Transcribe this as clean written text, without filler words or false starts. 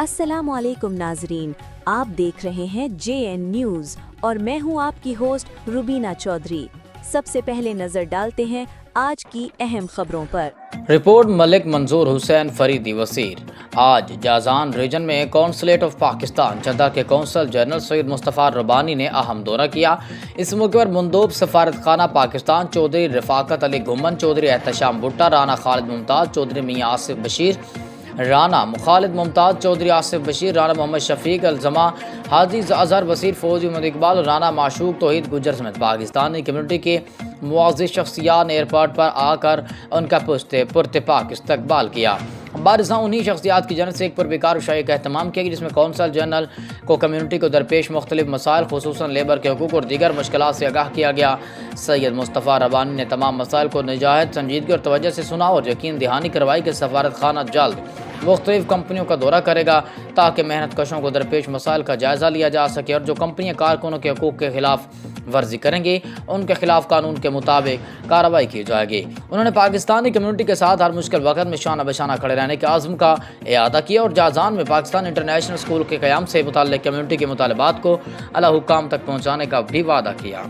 السلام علیکم ناظرین، آپ دیکھ رہے ہیں JN نیوز اور میں ہوں آپ کی ہوسٹ روبینہ چودھری۔ سب سے پہلے نظر ڈالتے ہیں آج کی اہم خبروں پر۔ رپورٹ ملک منظور حسین فریدی وزیر۔ آج جازان ریجن میں قونصلیٹ آف پاکستان جدہ کے قونصل جنرل سید مصطفیٰ ربانی نے اہم دورہ کیا۔ اس موقع پر مندوب سفارت خانہ پاکستان چودھری رفاقت علی گھمن، چودھری احتشام بھٹہ، رانا خالد ممتاز، چودھری میاں آصف بشیر، رانا خالد ممتاز، چودھری آصف بشیر، رانا محمد شفیق الزما، حاجی اظہر بصیر، فوجی محمد اقبال، رانا معشوق توحید گجر سمیت پاکستانی کمیونٹی کے معزز شخصیات نے ایئرپورٹ پر آ کر ان کا پرتپاک استقبال کیا۔ بارزاں انہی شخصیات کی جانب سے ایک پربکار شاعری کا اہتمام کیا گیا، جس میں قونصل جنرل کو کمیونٹی کو درپیش مختلف مسائل، خصوصاً لیبر کے حقوق اور دیگر مشکلات سے آگاہ کیا گیا۔ سید مصطفیٰ ربانی نے تمام مسائل کو نہایت سنجیدگی اور توجہ سے سنا اور یقین دہانی کروائی کہ سفارت خانہ جلد مختلف کمپنیوں کا دورہ کرے گا تاکہ محنت کشوں کو درپیش مسائل کا جائزہ لیا جا سکے، اور جو کمپنیاں کارکنوں کے حقوق کے خلاف ورزی کریں گی ان کے خلاف قانون کے مطابق کارروائی کی جائے گی۔ انہوں نے پاکستانی کمیونٹی کے ساتھ ہر مشکل وقت میں شانہ بشانہ کھڑے رہنے کے عزم کا اعادہ کیا اور جازان میں پاکستان انٹرنیشنل اسکول کے قیام سے متعلق کمیونٹی کے مطالبات کو اعلیٰ حکام تک پہنچانے کا بھی وعدہ کیا۔